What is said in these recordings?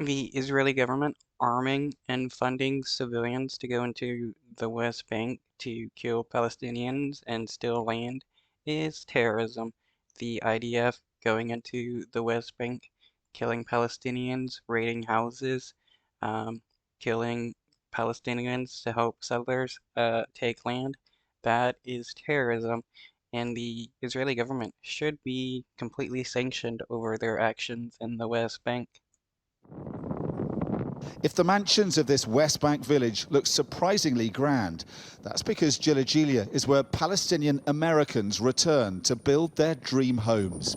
The Israeli government arming and funding civilians to go into the West Bank to kill Palestinians and steal land is terrorism. The IDF going into the West Bank, killing Palestinians, raiding houses, um, killing Palestinians to help settlers take land, that is terrorism. And the Israeli government should be completely sanctioned over their actions in the West Bank. If the mansions of this West Bank village look surprisingly grand, that's because Giligili is where Palestinian Americans return to build their dream homes.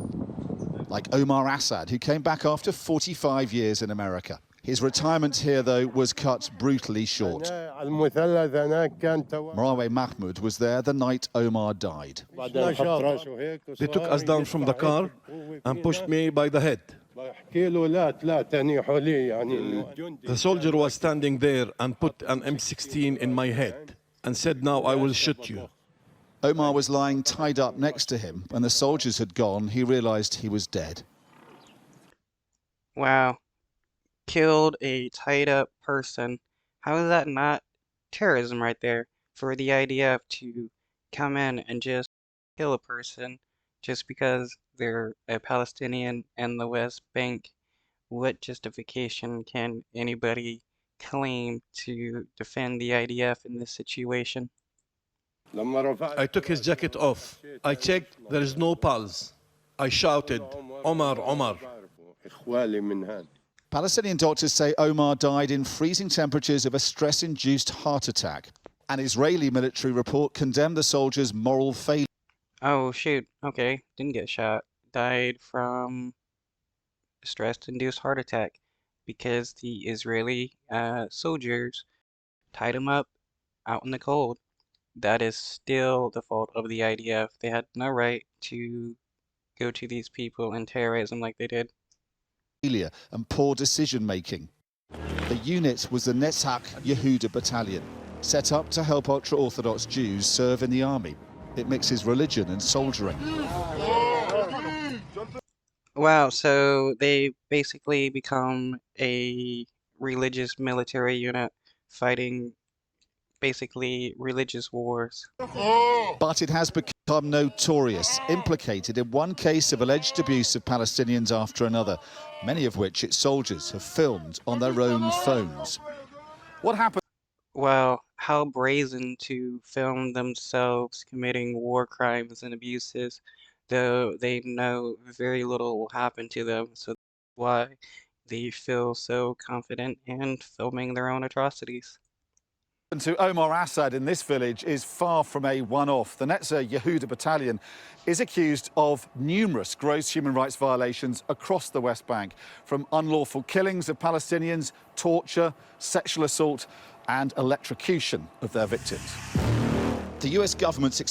Like Omar Assad, who came back after 45 years in America. His retirement here, though, was cut brutally short. Marawe Mahmoud was there the night Omar died. They took us down from the car and pushed me by the head. The soldier was standing there and put an M16 in my head and said, "Now I will shoot you." Omar was lying tied up next to him. When the soldiers had gone, he realized he was dead. Wow. Killed a tied up person. How is that not terrorism right there? For the IDF to come in and just kill a person just because they're a Palestinian in the West Bank. What justification can anybody claim to defend the IDF in this situation? I took his jacket off. I checked, there is no pulse. I shouted, "Omar, Omar." Palestinian doctors say Omar died in freezing temperatures of a stress-induced heart attack. An Israeli military report condemned the soldiers' moral failure. Oh, shoot. Okay, didn't get shot. Died from stress-induced heart attack because the Israeli soldiers tied him up out in the cold. That is still the fault of the IDF. They had no right to go to these people and terrorize them like they did. And poor decision-making. The unit was the Netzach Yehuda Battalion, set up to help ultra-Orthodox Jews serve in the army. It mixes religion and soldiering. Wow, so they basically become a religious military unit fighting basically religious wars. But it has become notorious, implicated in one case of alleged abuse of Palestinians after another, many of which its soldiers have filmed on their own phones. What happened? Well, how brazen to film themselves committing war crimes and abuses, though they know very little will happen to them, so that's why they feel so confident in filming their own atrocities. To Omar Assad in this village is far from a one-off. The Netzach Yehuda Battalion is accused of numerous gross human rights violations across the West Bank, from unlawful killings of Palestinians, torture, sexual assault and electrocution of their victims. The US government's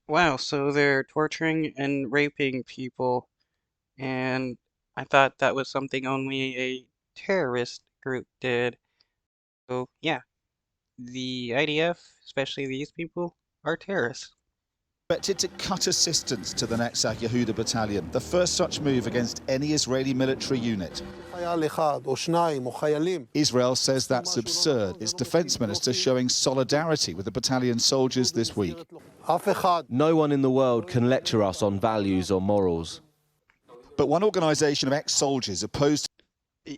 Wow, so they're torturing and raping people, and I thought that was something only a terrorist group did. So, yeah. The IDF, especially these people, are terrorists. expected to cut assistance to the Netzach Yehuda Battalion, the first such move against any Israeli military unit. Israel says that's absurd. Its defense minister showing solidarity with the battalion soldiers this week. No one in the world can lecture us on values or morals. But one organisation of ex-soldiers opposed...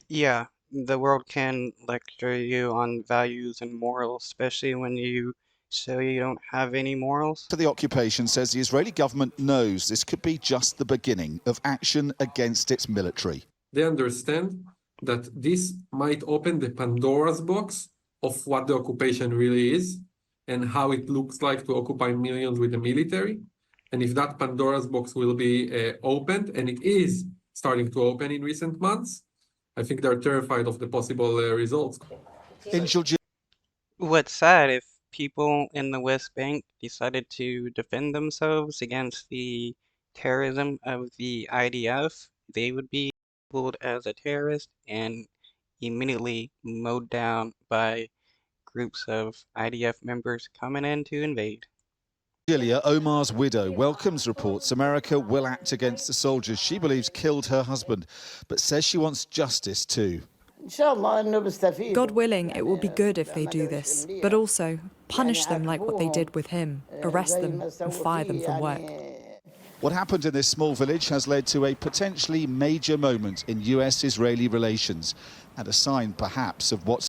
Yeah, the world can lecture you on values and morals, especially when you say you don't have any morals. ...to the occupation says the Israeli government knows this could be just the beginning of action against its military. They understand that this might open the Pandora's box of what the occupation really is and how it looks like to occupy millions with the military. And if that Pandora's box will be opened, and it is starting to open in recent months, I think they're terrified of the possible results. What's sad, if people in the West Bank decided to defend themselves against the terrorism of the IDF, they would be labeled as a terrorist and immediately mowed down by groups of IDF members coming in to invade. Omar's widow welcomes reports America will act against the soldiers she believes killed her husband, but says she wants justice too. God willing, it will be good if they do this, but also punish them like what they did with him, arrest them and fire them from work. What happened in this small village has led to a potentially major moment in US-Israeli relations and a sign, perhaps, of what's